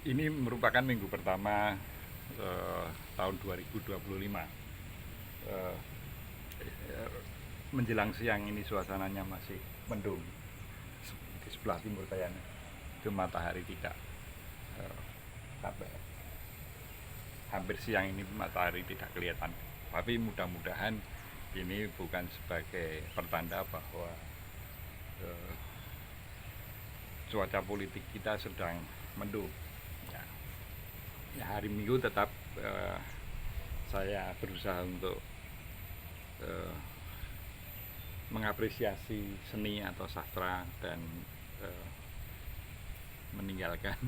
Ini merupakan minggu pertama tahun 2025. Eh, Menjelang siang ini suasananya masih mendung. Di sebelah timur saya nih, itu matahari tidak sampai hampir siang ini matahari tidak kelihatan. Tapi mudah-mudahan ini bukan sebagai pertanda bahwa eh, cuaca politik kita sedang mendung. Ya, ya hari Minggu tetap saya berusaha untuk eh, mengapresiasi seni atau sastra dan eh, meninggalkan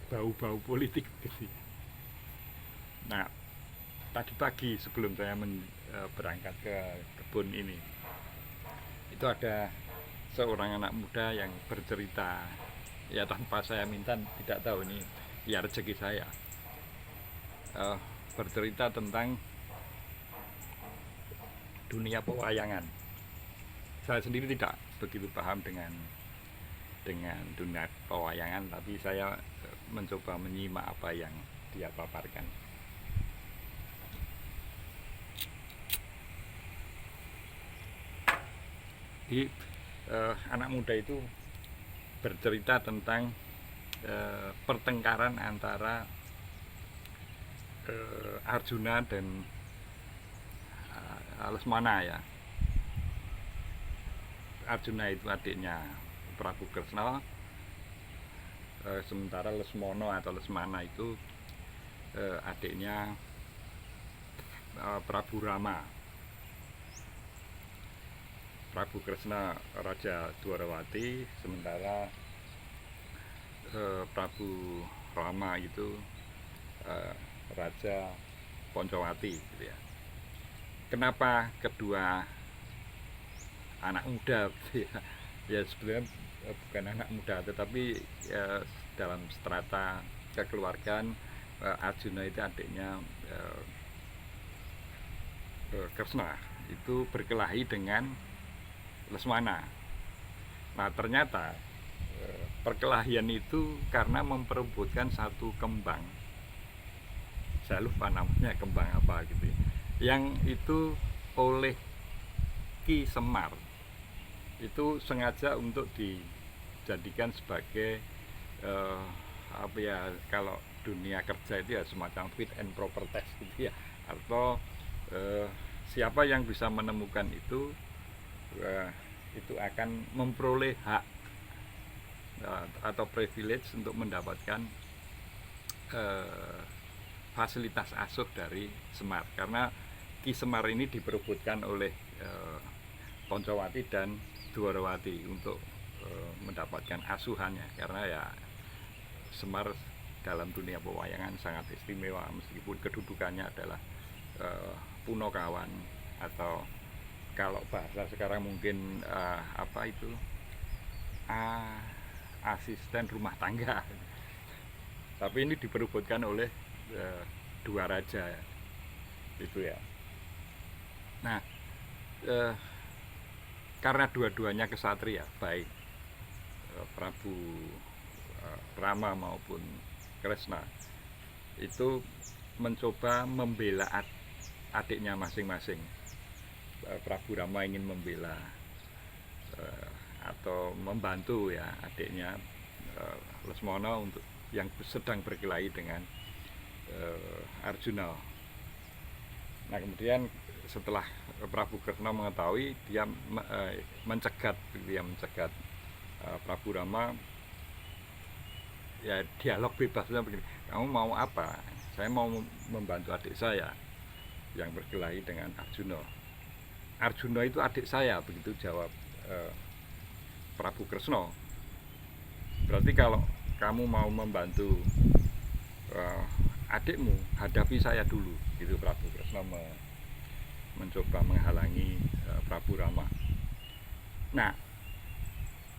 bau-bau politik gitu. Nah, tadi pagi sebelum saya berangkat ke kebun ini, itu ada seorang anak muda yang bercerita, ya tanpa saya minta, tidak tahu ini ya rezeki saya, uh, bercerita tentang dunia pewayangan. Saya sendiri tidak begitu paham dengan dunia pewayangan, tapi saya mencoba menyimak apa yang dia paparkan. Di anak muda itu bercerita tentang pertengkaran antara Arjuna dan Lesmana ya. Arjuna itu adiknya Prabu Kresna, sementara Lesmono atau Lesmana itu adiknya Prabu Rama. Prabu Kresna Raja Dwarawati, sementara Prabu Rama itu Raja Poncowati gitu ya. Kenapa kedua anak muda gitu ya? Ya sebenarnya bukan anak muda, tetapi ya, dalam strata kekeluargaan Arjuna itu adiknya Kresna itu berkelahi dengan Lesmana. Nah ternyata perkelahian itu karena memperebutkan satu kembang. Saya lupa namanya kembang apa gitu. Yang itu oleh Ki Semar itu sengaja untuk dijadikan sebagai apa ya, kalau dunia kerja itu ya semacam fit and proper test gitu ya, atau siapa yang bisa menemukan itu akan memperoleh hak atau privilege untuk mendapatkan fasilitas asuh dari Semar, karena Ki Semar ini diperebutkan oleh Poncowati dan Dwarawati untuk mendapatkan asuhannya, karena ya Semar dalam dunia pewayangan sangat istimewa meskipun kedudukannya adalah punokawan, atau kalau bahasa sekarang mungkin apa itu asisten rumah tangga. Tapi ini diperebutkan oleh dua raja itu ya. Nah, karena dua-duanya kesatria, baik Prabu Rama maupun Kresna, itu mencoba membela adiknya masing-masing. Prabu Rama ingin membela atau membantu ya adiknya Lesmana untuk yang sedang berkelahi dengan Arjuna. Nah kemudian setelah Prabu Kresna mengetahui, dia mencegat Prabu Rama. Ya dialog bebasnya begini, kamu mau apa? Saya mau membantu adik saya yang berkelahi dengan Arjuna. Arjuna itu adik saya, begitu jawab Prabu Kresna. Berarti kalau kamu mau membantu adikmu, hadapi saya dulu, gitu. Prabu Kresna mencoba menghalangi Prabu Rama. Nah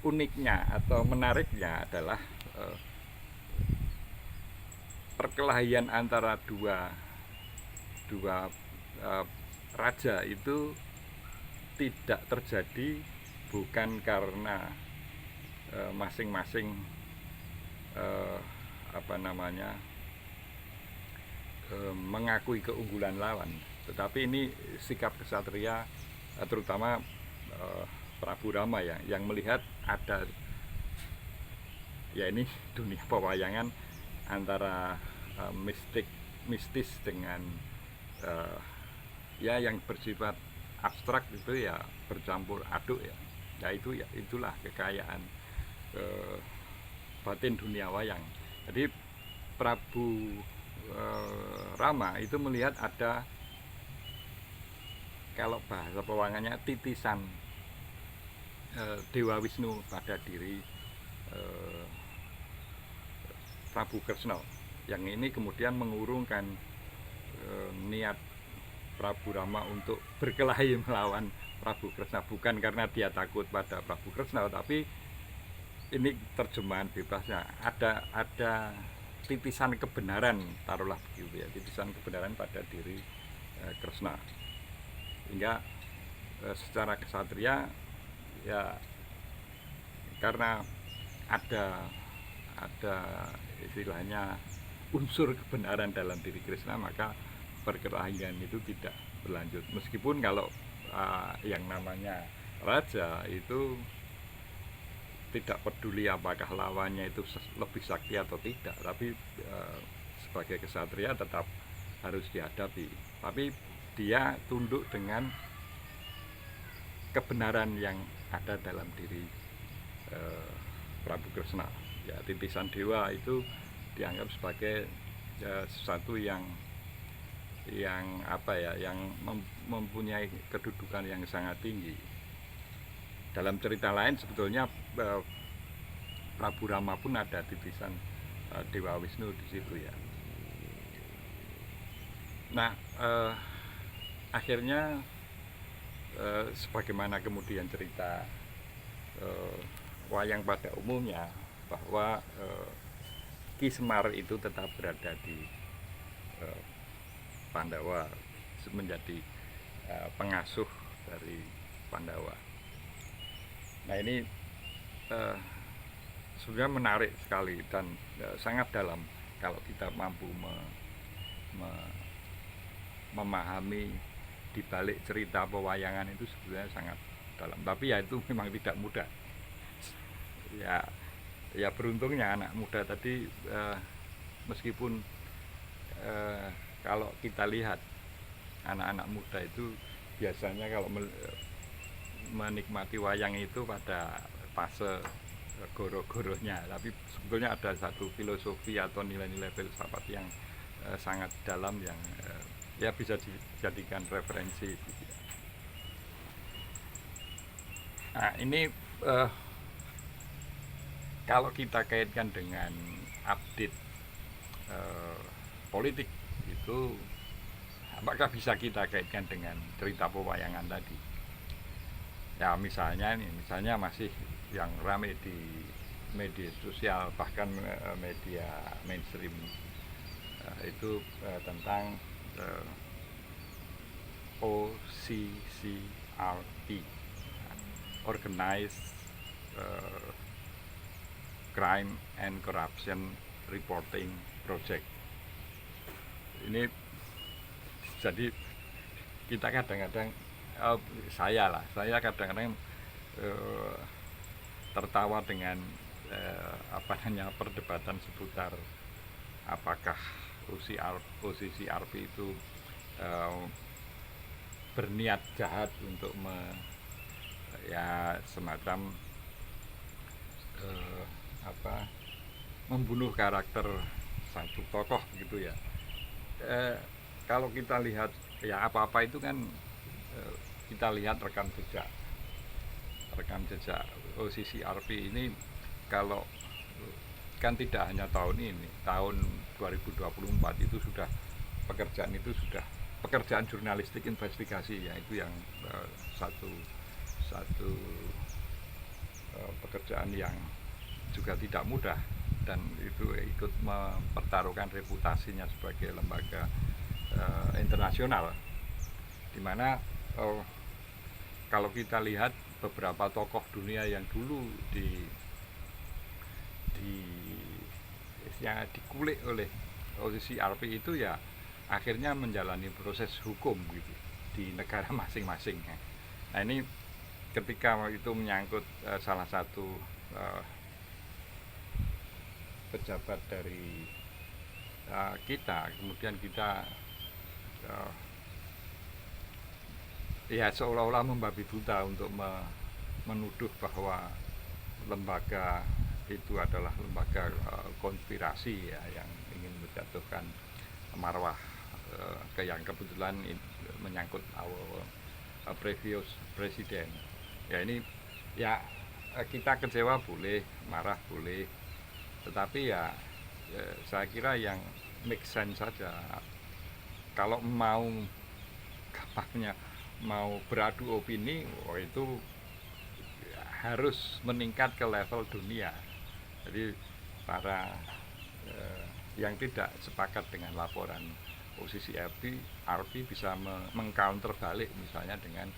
uniknya atau menariknya adalah perkelahian antara dua raja itu tidak terjadi bukan karena masing-masing mengakui keunggulan lawan, tetapi ini sikap kesatria, terutama Prabu Rama yang melihat ada, ya ini dunia pewayangan antara mistis dengan ya yang bersifat abstrak itu ya bercampur aduk ya. Itulah kekayaan batin dunia wayang. Jadi Prabu Rama itu melihat ada, kalau bahasa pewayangannya, titisan Dewa Wisnu pada diri Prabu Kresna, yang ini kemudian mengurungkan niat Prabu Rama untuk berkelahi melawan Prabu Kresna, bukan karena dia takut pada Prabu Kresna, tapi ini terjemahan bebasnya, ada titisan kebenaran, taruhlah begitu ya, titisan kebenaran pada diri Kresna, hingga secara kesatria ya, karena ada istilahnya unsur kebenaran dalam diri Kresna, maka perkelahian itu tidak berlanjut. Meskipun kalau yang namanya raja itu tidak peduli apakah lawannya itu lebih sakti atau tidak, tapi sebagai kesatria tetap harus dihadapi. Tapi dia tunduk dengan kebenaran yang ada dalam diri Prabu Kresna. Ya, titisan dewa itu dianggap sebagai sesuatu yang mempunyai kedudukan yang sangat tinggi. Dalam cerita lain sebetulnya Prabu Rama pun ada titisan Dewa Wisnu di situ ya. Nah, akhirnya sebagaimana kemudian cerita wayang pada umumnya, bahwa Ki Semar itu tetap berada di Pandawa, menjadi pengasuh dari Pandawa. Nah, ini sebenarnya menarik sekali dan sangat dalam kalau kita mampu memahami di balik cerita pewayangan itu, sebenarnya sangat dalam. Tapi ya itu memang tidak mudah. Ya beruntungnya anak muda tadi, meskipun kalau kita lihat anak-anak muda itu biasanya kalau menikmati wayang itu pada fase goro-goronya, tapi sebetulnya ada satu filosofi atau nilai-nilai filsafat yang sangat dalam, yang ya bisa dijadikan referensi. Nah, ini kalau kita kaitkan dengan update politik itu, apakah bisa kita kaitkan dengan cerita pewayangan tadi? Ya misalnya masih yang ramai di media sosial, bahkan media mainstream, itu tentang OCCRP, Organized Crime and Corruption Reporting Project. Ini jadi kita kadang-kadang, saya kadang-kadang tertawa dengan perdebatan seputar apakah OCCRP itu berniat jahat untuk semacam membunuh karakter satu tokoh gitu ya. Kalau kita lihat ya apa-apa itu kan kita lihat rekam jejak OCCRP ini, kalau kan tidak hanya tahun ini, tahun 2024 itu sudah pekerjaan jurnalistik investigasi ya, itu yang satu pekerjaan yang juga tidak mudah, dan itu ikut mempertaruhkan reputasinya sebagai lembaga internasional, dimana kalau kita lihat beberapa tokoh dunia yang dulu yang dikulik oleh posisi RP itu ya akhirnya menjalani proses hukum gitu di negara masing-masing. Nah ini ketika itu menyangkut salah satu pejabat dari kita, kemudian kita ya seolah-olah membabi buta untuk menuduh bahwa lembaga itu adalah lembaga konspirasi ya, yang ingin menjatuhkan marwah yang kebetulan menyangkut previous presiden. Ya ini ya kita kecewa boleh, marah boleh, tetapi ya saya kira yang make sense saja. Kalau mau gampangnya mau beradu opini, itu harus meningkat ke level dunia. Jadi para yang tidak sepakat dengan laporan posisi RP bisa mengcounter balik, misalnya dengan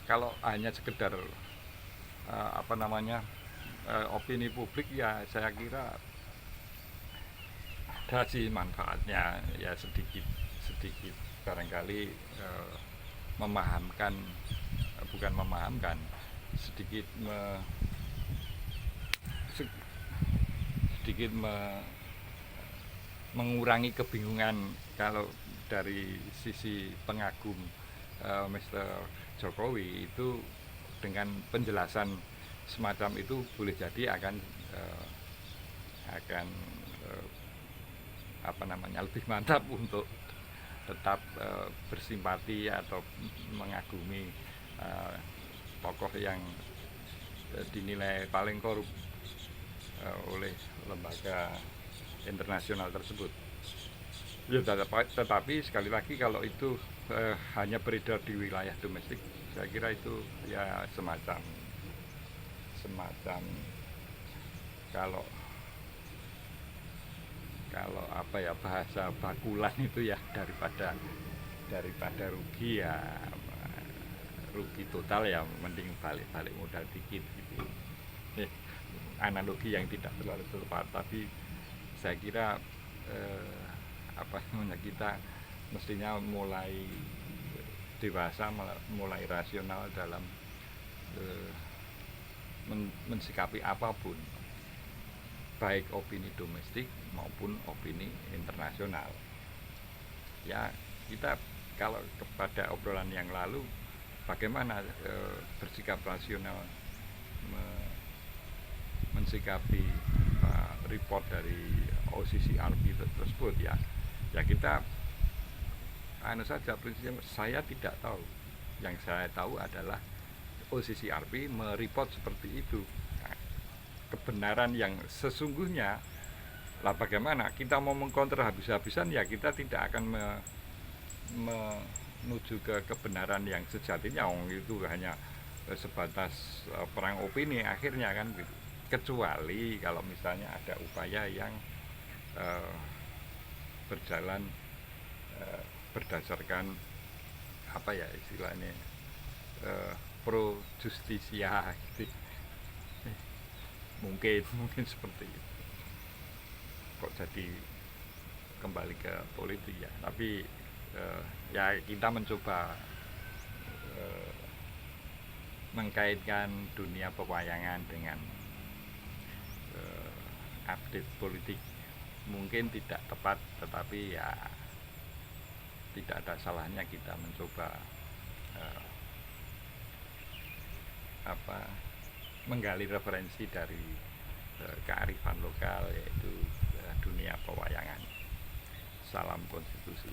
kalau hanya sekedar opini publik, ya saya kira ada sih manfaatnya, ya sedikit barangkali sedikit mengurangi kebingungan kalau dari sisi pengagum Mr. Jokowi itu. Dengan penjelasan semacam itu boleh jadi akan lebih mantap untuk tetap bersimpati atau mengagumi tokoh yang dinilai paling korup oleh lembaga internasional tersebut. Ya, tetapi sekali lagi kalau itu hanya beredar di wilayah domestik, saya kira itu ya semacam kalau bahasa bakulan itu ya, daripada rugi ya rugi total, ya mending balik modal dikit gitu. Analogi yang tidak terlalu tepat, tapi saya kira kita mestinya mulai dewasa, mulai rasional dalam mensikapi apapun, baik opini domestik maupun opini internasional. Ya, kita kalau kepada obrolan yang lalu, bagaimana bersikap rasional mensikapi report dari OCCRP tersebut, ya kita saja prinsipnya. Saya tidak tahu, yang saya tahu adalah OCCRP mereport seperti itu. Nah, kebenaran yang sesungguhnya lah bagaimana kita mau mengkonter habis-habisan, ya kita tidak akan menuju ke kebenaran yang sejatinya. Itu hanya sebatas perang opini akhirnya kan gitu. Kecuali kalau misalnya ada upaya yang berjalan berdasarkan istilahnya pro justisia gitu. Mungkin seperti itu. Kok jadi kembali ke politik ya, tapi ya kita mencoba mengkaitkan dunia pewayangan dengan update politik. Mungkin tidak tepat, tetapi ya tidak ada salahnya kita mencoba menggali referensi dari kearifan lokal, yaitu dunia pewayangan. Salam konstitusi.